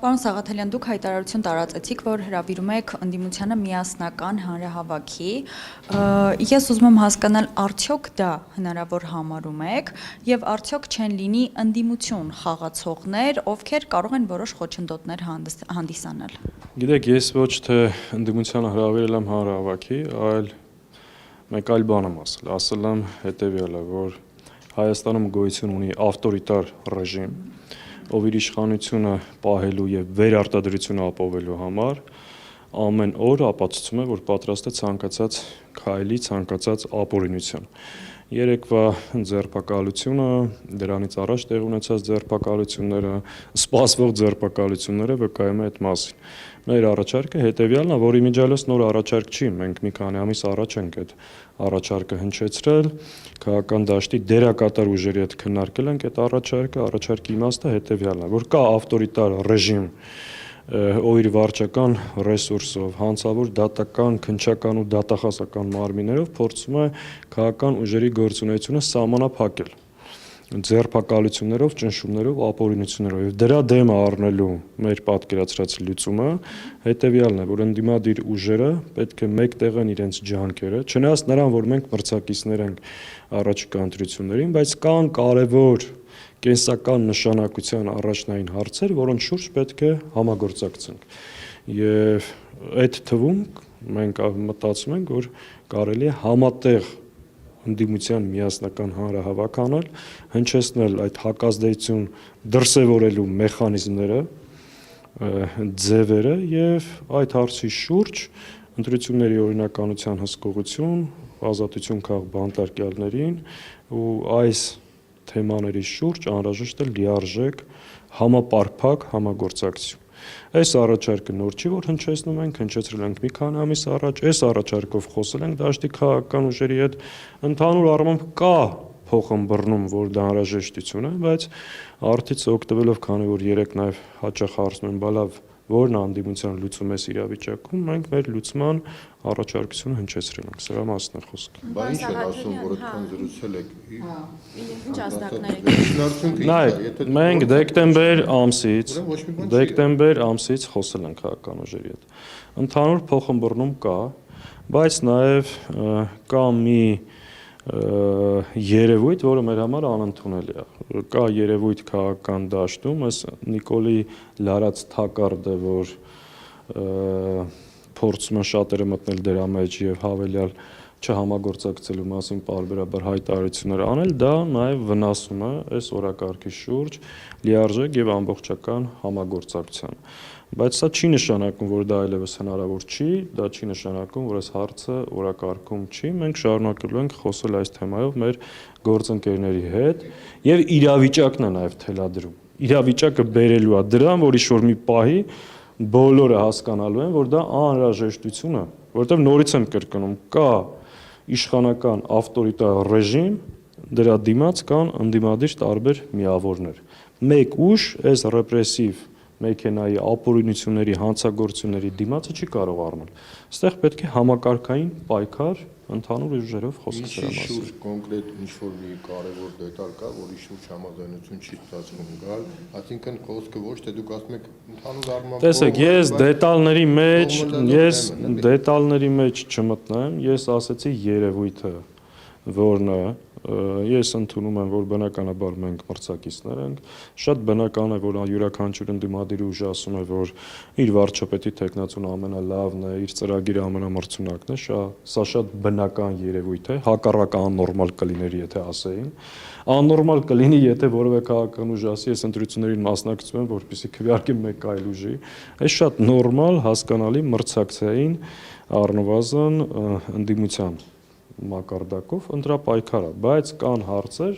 Պարոն Սաղաթելյան, դուք հայտարարություն տարածեցիք, որ հրավիրում եք ընդդիմությանը միասնական հանրահավաքի։ Ես ուզում եմ հասկանալ, արդյոք դա հնարավոր համարում եք եւ արդյոք չեն լինի ընդդիմություն խաղացողներ, ովքեր կարող են որոշ խոչընդոտներ հանդիսանալ։ Գիտեք, ես ոչ թե ընդդիմությանը հրավիրել եմ հանրահավաքի, այլ մեկ այլ բան եմ ասել եմ հետեւյալը, որ Հայաստանում գոյություն ունի ավտորիտար ռեժիմ, ով իր իշխանությունը պահելու եւ վերարտադրությունը ապահովելու համար ամեն օր ապացուցում է, որ պատրաստ է ցանկացած քայլի, ցանկացած ապօրինության։ Երեկվա ձերբակալությունը, դրանից առաջ տեղ ունեցած ձերբակալությունները, սպասվող ձերբակալությունները վկայում է այդ մասին։ Մեր առաջարկը հետեւյալն է, որ իմիջիալս նոր առաջարկ չի, մենք մի քանի ամիս առաջ ենք այդ առաջարկը հնչեցրել, քաղաքական դաշտի դերակատար ուժերի հետ քննարկել ենք այդ առաջարկի իմաստը հետեւյալն է, որ կա ավտորիտար ռեժիմ, ով իր վարչական ռեսուրսով, հանցավոր դատական, քննչական ու դատախազական մարմիններով փորձում է քաղաքական ուժերի գործունեությունը սահմանափակել, ձերբակալություններով, ճնշումներով, ապօրինություններով եւ դրա դեմ առնելու մեր պատկերացրած լուծումը հետեւյալն է, որ ընդդիմադիր ուժերը պետք է մեկտեղեն իրենց ջանքերը, չնայած նրան, որ մենք մրցակիցներ ենք առաջիկա ընտրություններին, բայց կան կարևոր կենսական նշանակության առաջնային հարցեր, որոնց շուրջ պետք է համագործակցենք։ Եվ այդ թվում մենք մտածում ենք, որ կարելի է համատեղ ընդդիմության միասնական հանրահավաք անել, հնչեցնել այդ հակազդեցություն դրսևորելու մեխանիզմները, ձևերը եւ այդ հարցի շուրջ ընտրությունների օրինականության հսկողություն, ազատություն քաղ բանտարկյալներին ու այս թեմաների շուրջ անհրաժեշտ է լիարժեք համապարփակ համագործակցություն։ Այս առաջարկը նոր չի, որ հնչեցնում ենք, հնչեցրել ենք մի քանի ամիս առաջ, այս առաջարկով խոսել ենք դաշտի քաղաքական ուժերի հետ, ընդհանուր առմամբ կա փոխըմբռնում, որ դա անհրաժեշտություն է, բայց արդից օգտվելով, քանի որ երեք նաև հաճախ հարցնում են, բա լավ, որն անդիմության լուծում է իրավիճակում, մենք մեր լուծման առաջարկությունը հնչեցրել ենք, սրա մասն է խոսքը։ Բա ինչ են ասում, որ այդքան զրուցել եք։ Ինչ ազդակներ եք։ Նայեք, մենք դեկտեմբեր ամսից խոսել ենք քաղաքական ուժերի հետ։ Ընդհանուր փոխըմբռնում կա, բայց նաև կա մի երևույթ, որը մեր համար անընդունելի է։ Կա երևույթ քաղաքական դաշտում, այս Նիկոլի լարած թակարդը, որ փորձում են շատերը մտնել դրա մեջ եւ հավելյալ չհամագործակցելու մասին պարբերաբար հայտարարություններ անել, դա նաև վնասում է այս օրակարգի շուրջ լիարժեք եւ ամբողջական համագործակցության։ Բայց սա չի նշանակում, որ դա այլևս հնարավոր չի, դա չի նշանակում, որ այս հարցը օրակարգում չի։ Մենք շարունակելու ենք խոսել այս թեմայով մեր գործընկերների հետ եւ իրավիճակն է նաև թելադրում։ Իրավիճակը բերելու է դրան, որ ինչ-որ մի պահի բոլորը հասկանալու են, որ դա անհրաժեշտություն է, որովհետեւ նորից եմ կրկնում, կա իշխանական ավտորիտար ռեժիմ, դրա դիմաց կան ընդդիմադիր տարբեր միավորներ։ Մեկ ուժ այս ռեպրեսիվ մեքենայի ապօրինությունների, հանցագործությունների դիմացը չի կարող առնել։ Այստեղ պետք է համակարգային պայքար ընդհանուր ուժերով խոսել դրա մասին։ Շուրջ կոնկրետ ինչ-որ մի կարևոր դետալ կա, որի շուրջ համաձայնություն չի ստացվում գալ, այսինքն խոսքը ոչ թե դուք ասում եք ընդհանուր առմամբ։ Տեսեք, ես դետալների մեջ չմտնեմ, ես ասացի երևույթը, որն է, ես ընդունում եմ, որ բնականաբար մենք մրցակիցներ ենք, շատ բնական է, որ յուրաքանչյուր ընդդիմադիր ուժ ասում է, որ իր վարչապետի թեկնածուն ամենալավն է, իր ծրագիրը ամենամրցունակն է, սա շատ բնական երևույթ է, հակառակ աննորմալ կլիներ, եթե ասեին։ Աննորմալ կլինի, եթե որևէ քաղաքական ուժ ասի, ես ընտրություններին մասնակցում եմ, որպեսզի քվեարկեմ մեկ այլ ուժի։ Այս շատ նորմալ, հասկանալի մրցակցային առնվազն ընդդիմության մակարդակով ընտրապայքար է, բայց կան հարցեր,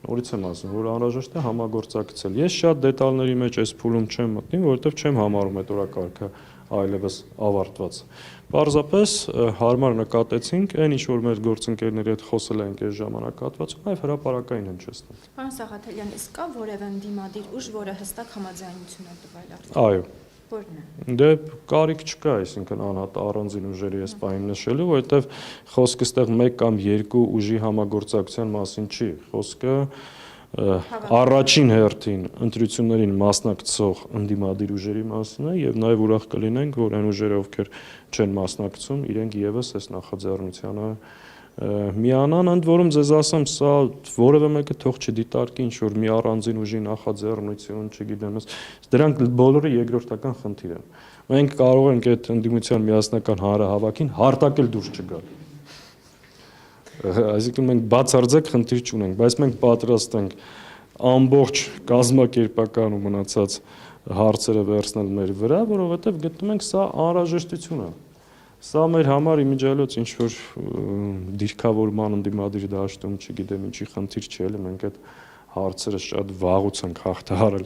նորից եմ ասում, որ անհրաժեշտ է համագործակցել։ Ես շատ դետալների մեջ այս փուլում չեմ մտնի, որովհետև չեմ համարում այդ օրակարգը այլևս ավարտված։ Պարզապես հարմար նկատեցինք այն, ինչ որ մեր գործընկերների հետ խոսել ենք այս ժամանակահատվածում, այլ հրապարակային հնչեցնել։ Պարոն Սաղաթելյան, իսկ կա որևէ ընդդիմադիր ուժ, որը հստակ համաձայնություն է տվել արդյոք։ Այո։ Որն է։ Դե կարիք չկա, այսինքն անհատ առանձին ուժերի այս պահին նշելու, որովհետև խոսքը ստեղ մեկ կամ երկու ուժի համագործակցության մասին չի, խոսքը առաջին հերթին ընտրություններին մասնակցող ընդդիմադիր ուժերի մասն է եւ նաեւ ուրախ կլինենք, որ այն ուժերը, ովքեր չեն մասնակցում, իրենք եւս այս նախաձեռնությանը միանան, ընդ որում ձեզ ասեմ, սա որևէ մեկը թող չդիտարկի ինչ որ մի առանձին ուժի նախաձեռնություն, չգիտեմ, դրանք բոլորը երկրորդական խնդիր են։ Մենք կարող ենք այդ ընդդիմության միասնական հանրահավաքին հարտակել դուրս չգալ։ Այսինքն մենք բացարձակ խնդիր չունենք, բայց մենք պատրաստ ենք ամբողջ կազմակերպական ու մնացած հարցերը վերցնել մեր վրա, որովհետև գտնում ենք սա անհրաժեշտություն է։ Սա մեր համար իմիջիալոց ինչ որ դիրքավորման ընդդիմադիր դաշտում, չգիտեմ ինչի խնդիր չէ, էլի մենք այդ հարցերը շատ վաղուց ենք հաղթահարել։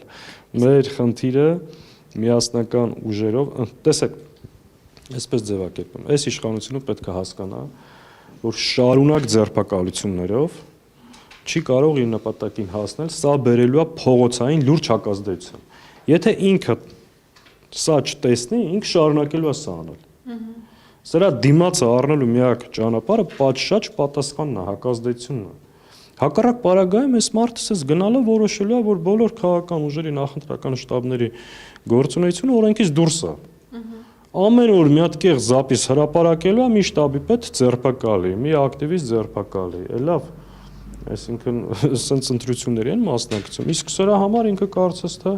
Մեր խնդիրը միասնական ուժերով, տեսեք, այսպես ձևակերպեմ, այս իշխանությունը պետք է հասկանա, որ շարունակ ձերբակալություններով չի կարող իր նպատակին հասնել, սա բերելու է փողոցային լուրջ հակազդեցություն։ Եթե ինքը սա չտեսնի, ինքը շարունակելու է սա անել։ Սրա դիմացը առնելու միակ ճանապարհը պատշաճ պատասխանն է, հակազդեցությունն է։ Հակառակ պարագայում այս մարդը ասես գնալով որոշելու է, որ բոլոր քաղաքական ուժերի նախընտրական շտաբների գործունեությունը օրենքից դուրս է։ Ամեն օր մի հատ կեղ զապիս հրապարակելու է, մի շտաբի պետ ձերբակալի, մի ակտիվիստ ձերբակալի։ Լավ, այսինքն սենց ընտրությունների են մասնակցում։ Իսկ սրա համար ինքը կարծես թե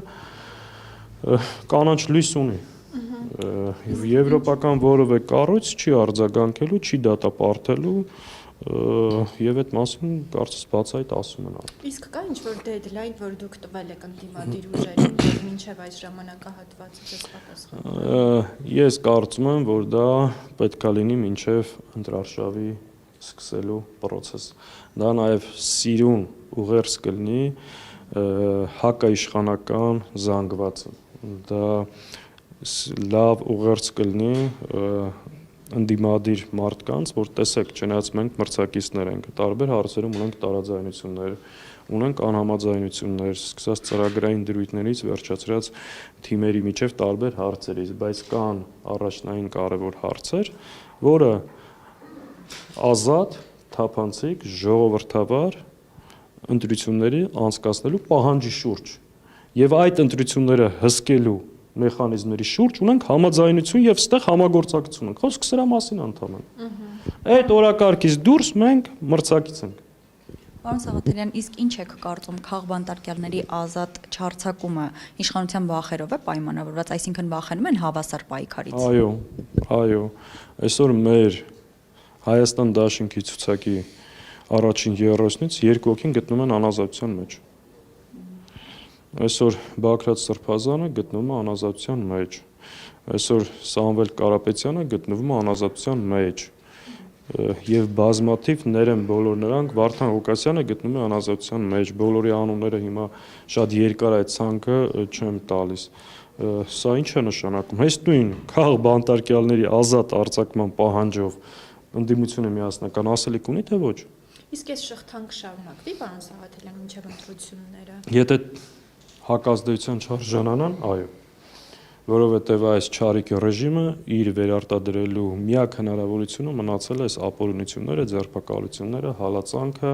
կանաչ լույս ունի։ Եվրոպական որևէ կառույց չի արձագանքելու, չի դատապարտելու եւ այդ մասին կարծես բացայտ ասում են։ Իսկ կա ինչ-որ դեդլայն, որ դուք տվել եք ընդդիմադիր ուժերին, որ մինչև այս ժամանակահատվածը ձեզ պատասխանեն։ Ես կարծում եմ, որ դա պետքա լինի մինչև ընտրարշավի սկսելու process։ Դա նաեւ սիրուն ուղերձ կլինի հակաիշխանական զանգվածը։ Դա լավ ուղերձ կլինի ընդդիմադիր մարդկանց, որ տեսեք, չնայած մենք մրցակիցներ ենք, տարբեր հարցերում ունենք տարաձայնություններ, ունենք անհամաձայնություններ, սկսած ծրագրային դրույթներից վերջացրած թիմերի միջև տարբեր հարցերից, բայց կան առաջնային կարևոր հարցեր, որը ազատ, թափանցիկ, ժողովրդավար ընտրությունների անցկացնելու պահանջի շուրջ եւ այդ ընտրությունները հսկելու մեխանիզմների շուրջ ունենք համաձայնություն եւ ստեղ համագործակցություն ենք։ Խոսքը սրա մասին ընդհանրապես։ Այդ օրակարգից դուրս մենք մրցակից ենք։ Պարոն Սաղաթելյան, իսկ ինչ եք կարծում քաղբանտարկյալների ազատ չարձակումը իշխանության վախերով է պայմանավորված, այսինքն վախենում են հավասար պայքարից։ Այո։ Այսօր մեր Հայաստան դաշինքի ցուցակի առաջին երրորդից երկու հոգին գտնում են անազատության մեջ։ Այսօր Բագրատ Սրբազանը գտնվում է անազատության մեջ։ Այսօր Սամվել Կարապետյանը գտնվում է անազատության մեջ։ Եվ բազմաթիվ ներեն բոլոր նրանք, Վարդան Ղուկասյանը գտնվում է անազատության մեջ։ Բոլորի անունները հիմա շատ երկար այդ ցանկը չեմ տալիս։ Սա ինչ է նշանակում։ Հենց նույն քաղբանտարկյալների ազատ արձակման պահանջով ընդդիմությունը միասնական ասելիք ունի թե ոչ։ Իսկ այս շղթան կշարունակվի, պարոն Սաղաթելյան, մինչև ընտրությունները։ Եթե հակազդեցության չարժանանան, այո, որովհետև այս չարիքի ռեժիմը իր վերարտադրելու միակ հնարավորությունը մնացել է այս ապօրինությունները, ձերբակալությունները, հալածանքը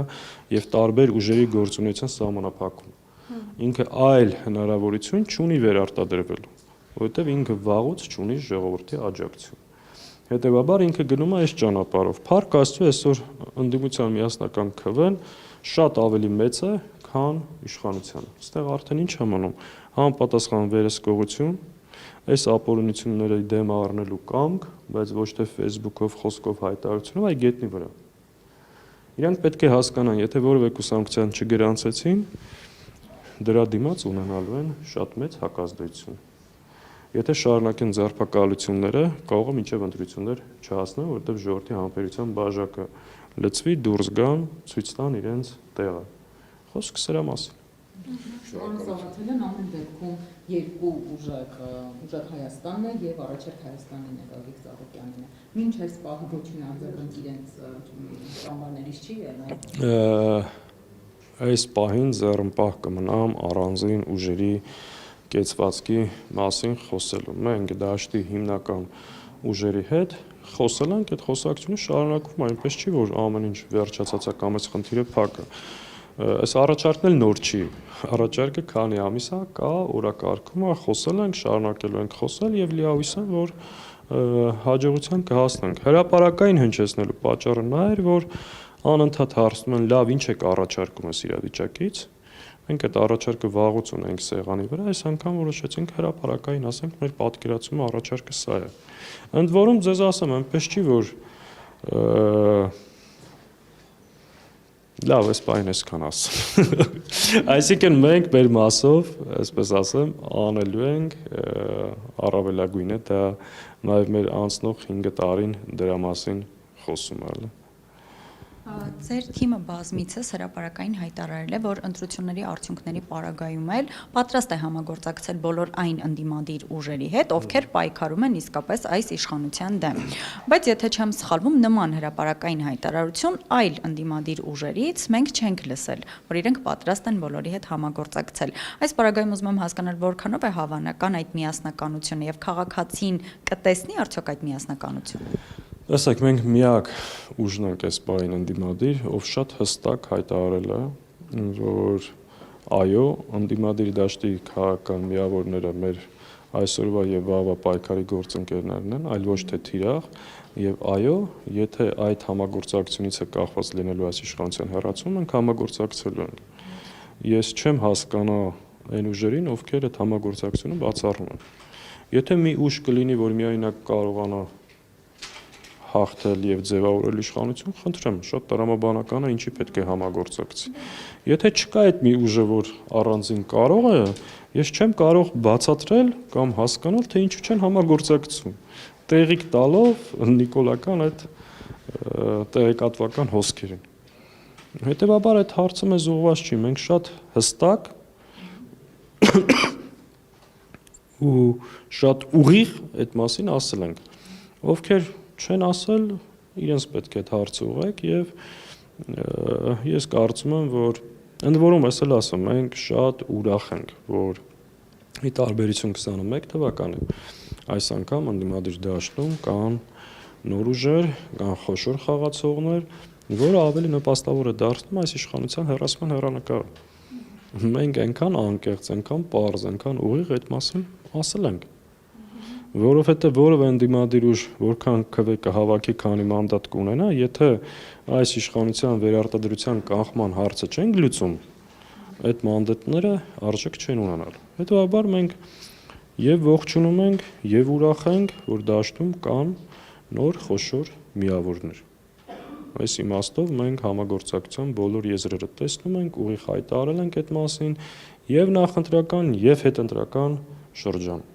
եւ տարբեր ուժերի գործունեության սահմանափակումը։ Ինքը այլ հնարավորություն չունի վերարտադրվելու, որովհետև ինքը վաղուց չունի ժողովրդի աջակցություն։ Հետևաբար ինքը գնում է այս ճանապարհով։ Փառք Աստծո, այսօր ընդդիմության միասնական քվեն շատ ավելի մեծ է, քան իշխանությանը։ Այստեղ արդեն ինչ է մնում։ Համապատասխան վերահսկողություն, այս ապօրինությունների դեմ առնելու կամք, բայց ոչ թե Facebook-ով, խոսքով հայտարարությունով, այլ գետնի վրա։ Իրանք պետք է հասկանան, եթե որևէ կուսակցության չգրանցեցին, դրա դիմաց ունենալու են շատ մեծ հակազդեցություն։ Եթե շարունակեն ձերբակալությունները, կարող է մինչև ընտրություններ չհասնեն, որովհետև ժողովրդի համբերության բաժակը լցվի, դուրս գան, ցույց տան իրենց տեղը։ Խոսքը սրա մասին։ Պարոն Սաղաթելյան, ամեն դեպքում երկու ուժեղ Հայաստանն է եւ առաջերտ Հայաստանն է, Գագիկ Ծառուկյանն է։ Մինչ այս պահը ոչինչ արձագանք իրենց ճամբարներից չի ելնել։ Այս պահին ձեռնպահ կմնամ առանձին ուժերի կեցվածքի մասին խոսելու։ Մենք դաշտի հիմնական ուժերի հետ խոսել ենք, այդ խոսակցությունը շարունակվում է, այնպես չի, որ ամեն ինչ վերջացած է կամ այս խնդիրը փակ է։ Այս առաջարկն էլ նոր չի։ Առաջարկը քանի ամիս է, կա օրակարգում, խոսել ենք, շարունակելու ենք խոսել եւ լիահույս եմ, որ հաջողության կհասնենք։ Հրապարակային հնչեցնելու պատճառը նա էր, որ անընդհատ հարցնում են, լավ, ինչ եք առաջարկում այս իրավիճակից։ Մենք այդ առաջարկը վաղուց ունենք սեղանի վրա, այս անգամ որոշեցինք հրապարակային ասենք, մեր պատկերացումը առաջարկը սա է։ Ընդ որում ձեզ ասեմ, այնպես չի, որ լավ, այս բանը այսքան ասեմ։ Այսինքն մենք մեր մասով, այսպես ասեմ, անելու ենք, առավելագույնը դա նաև մեր անցնող 5 տարին դրա մասին խոսում է։ Ձեր թիմը բազմիցս հրապարակային հայտարարել է, որ ընտրությունների արդյունքների պարագայում էլ պատրաստ է համագործակցել բոլոր այն ընդդիմադիր ուժերի հետ, ովքեր պայքարում են իսկապես այս իշխանության դեմ։ Բայց եթե չեմ սխալվում, նման հրապարակային հայտարարություն այլ ընդդիմադիր ուժերից մենք չենք լսել, որ իրենք պատրաստ են բոլորի հետ համագործակցել։ Այս պարագայում ուզում եմ հասկանալ, որքանով է հավանական այդ միասնականությունը եւ քաղաքացին կտեսնի արդյոք այդ միասնականությունը։ Տեսեք, մենք միակ ուժն ենք այս բային ընդդիմադիր, ով շատ հստակ հայտարարել է, որ այո, ընդդիմադիր դաշտի քաղաքական միավորները մեր այսօրվա եւ վաղվա պայքարի գործընկերներն են, այլ ոչ թե թիրախ, եւ այո, եթե այդ համագործակցությունից է կախված լինելու այս իշխանության հեռացումը, մենք համագործակցելու ենք։ Ես չեմ հասկանա այն ուժերին, ովքեր այդ համագործակցությունը բացառում են։ Եթե մի ուժ կլինի, որ միայնակ կարողանա հաղթել եւ ձևավորել իշխանություն, խնդրեմ, շատ տրամաբանական է, ինչի պետք է համագործակցի։ Եթե չկա այդ մի ուժը, որ առանձին կարող է, ես չեմ կարող բացատրել կամ հասկանալ, թե ինչու չեն համագործակցում։ Տեղիք տալով նիկոլական այդ տեղեկատվական հոսքերին։ Հետևաբար այդ հարցը մեզ ուղղված չի, մենք շատ հստակ ու շատ ուղիղ այդ մասին ասել ենք։ Ովքեր չեն ասել, իրենց պետք է այդ հարցը ուղղեք եւ ես կարծում եմ, որ ընդ որում ես էլ ասում, մենք շատ ուրախ ենք, որ ի տարբերություն 21 թվականի այս անգամ ընդդիմադիր դաշտում կան նոր ուժեր, կան խոշոր խաղացողներ, որը ավելի նպաստավոր է դարձնում այս իշխանության հեռացման հեռանկարը։ Մենք այնքան անկեղծ, այնքան պարզ, այնքան ուղիղ այդ մասին ասել ենք։ Որովհետև որևէ ընդդիմադիր ուժ որքան քվե կհավաքի, քանի մանդատ կունենա, եթե այս իշխանության վերարտադրության կանխման հարցը չենք լուծում, այդ մանդատները արժեք չեն ունենալ։ Հետևաբար մենք եւ ողջունում ենք եւ ուրախ ենք, որ դաշտում կան նոր խոշոր միավորներ։ Այս իմաստով մենք համագործակցության բոլոր եզրերը տեսնում ենք, ուղիղ հայտարարել ենք այդ մասին եւ նախընտրական եւ հետընտրական շրջան։